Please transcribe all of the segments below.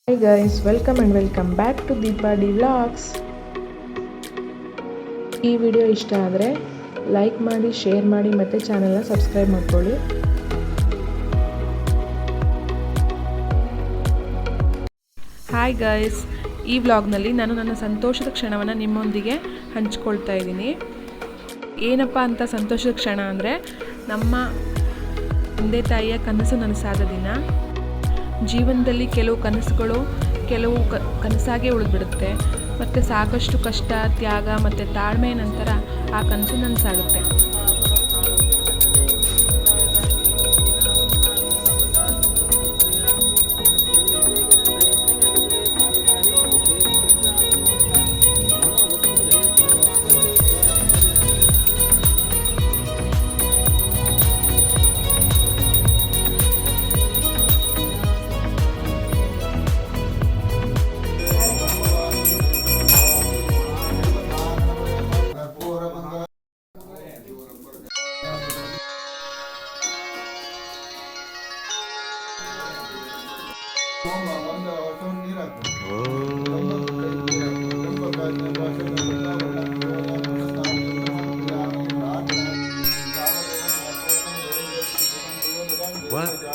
Hi guys, welcome and welcome back to Deepa D Vlogs. ಈ video ಇಷ್ಟ ಆದರೆ like ಮಾಡಿ, ಶೇರ್ ಮಾಡಿ ಮತ್ತು ಚಾನೆಲ್ನ ಸಬ್ಸ್ಕ್ರೈಬ್ ಮಾಡ್ಕೊಳ್ಳಿ. ಹಾಯ್ ಗೈಸ್, ಈ ವ್ಲಾಗ್ನಲ್ಲಿ ನಾನು ನನ್ನ ಸಂತೋಷದ ಕ್ಷಣವನ್ನು ನಿಮ್ಮೊಂದಿಗೆ ಹಂಚ್ಕೊಳ್ತಾ ಇದ್ದೀನಿ. ಏನಪ್ಪ ಅಂತ ಸಂತೋಷದ ಕ್ಷಣ ಅಂದರೆ ನಮ್ಮ ತಂದೆ ತಾಯಿಯ ಕನಸು ನನಸಾದ ದಿನ. ಜೀವನದಲ್ಲಿ ಕೆಲವು ಕನಸುಗಳು ಕನಸಾಗೇ ಉಳಿದ್ಬಿಡುತ್ತೆ ಮತ್ತು ಸಾಕಷ್ಟು ಕಷ್ಟ, ತ್ಯಾಗ ಮತ್ತು ತಾಳ್ಮೆಯ ನಂತರ ಆ ಕನಸು ನನಸಾಗುತ್ತೆ.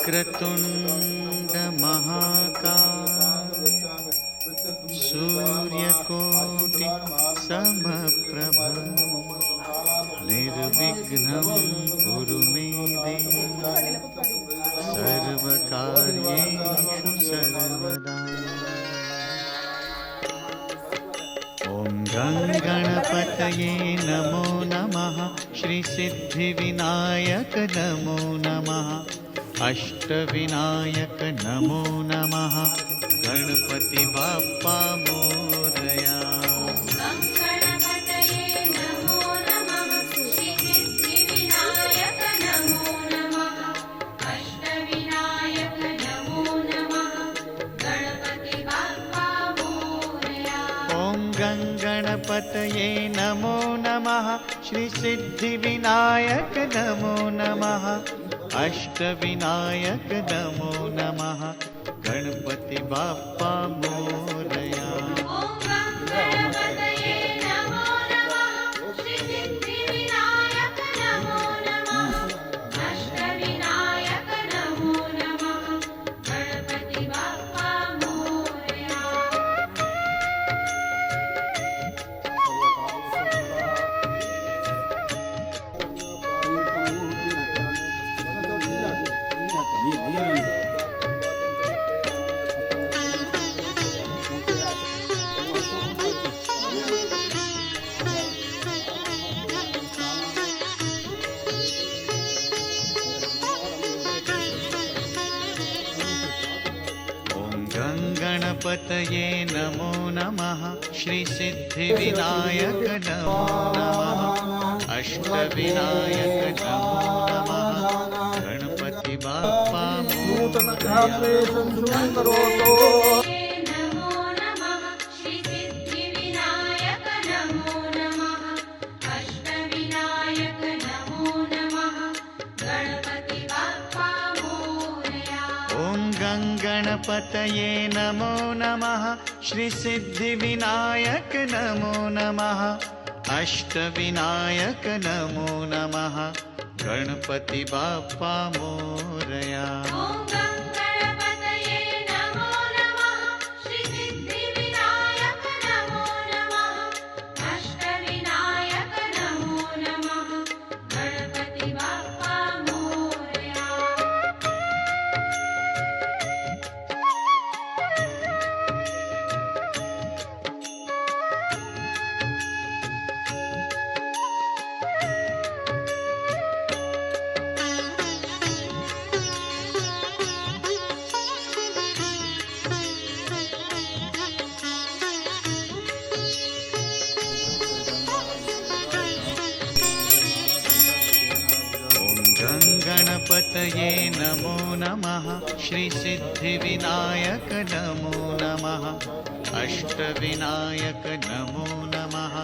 वक्रतुंड महाकाय सूर्यकोटि समप्रभ निर्विघ्नं कुरु मे देव सर्वकार्येषु सर्वदा. ॐ गणपतये नमो नमः. श्री सिद्धिविनायक नमो नमः. अष्टविनायक नमो नमः. गणपति बाप्पा मोरया. गणपतये नमो नमः. श्री सिद्धिविनायक नमो नमः. अष्टविनायक नमो नमः. गणपति बाप्पा मोरया. गणपतये नमो नमः. श्री सिद्धिविनायक नमो नमः. अष्टविनायक नमो नमः. गणपति बाप्पा मोरया. गणपतये नमो नमः. श्री सिद्धिविनायक नमो नमः. अष्टविनायक नमो नमः. गणपति बाप्पा मोरया. गणपतये नमो नमः. श्री सिद्धिविनायक नमो नमः. अष्टविनायक नमो नमः.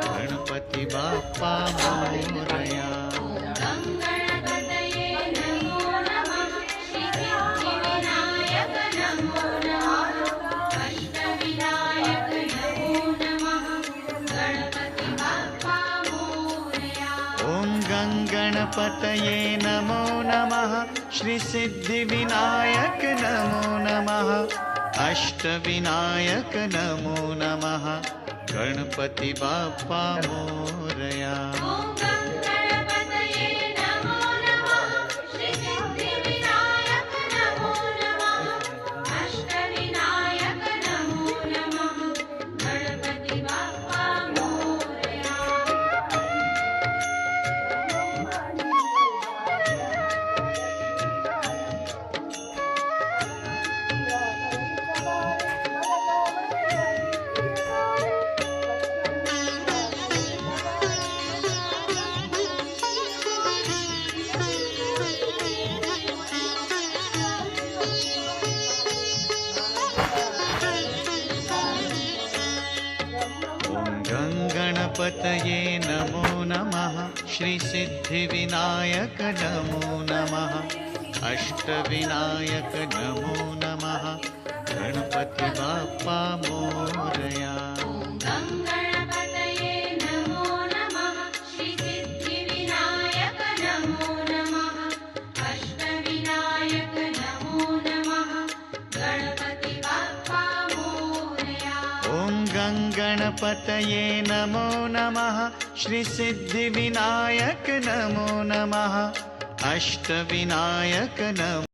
गणपति बाप्पा मोरया. गणपतये नमो नमः श्रीसिद्धिविनायक नमो नमः अष्टविनायक नमो नमः गणपति बाप्पा मोरया। गणपतये नमो नमः श्रीसिद्धिविनायक नमो नमः अष्टविनायक नमो नमः गणपति बाप्पा मोरया। गणपतये नमो नमः श्रीसिद्धिविनायक नमो नमः अष्टविनायक नमो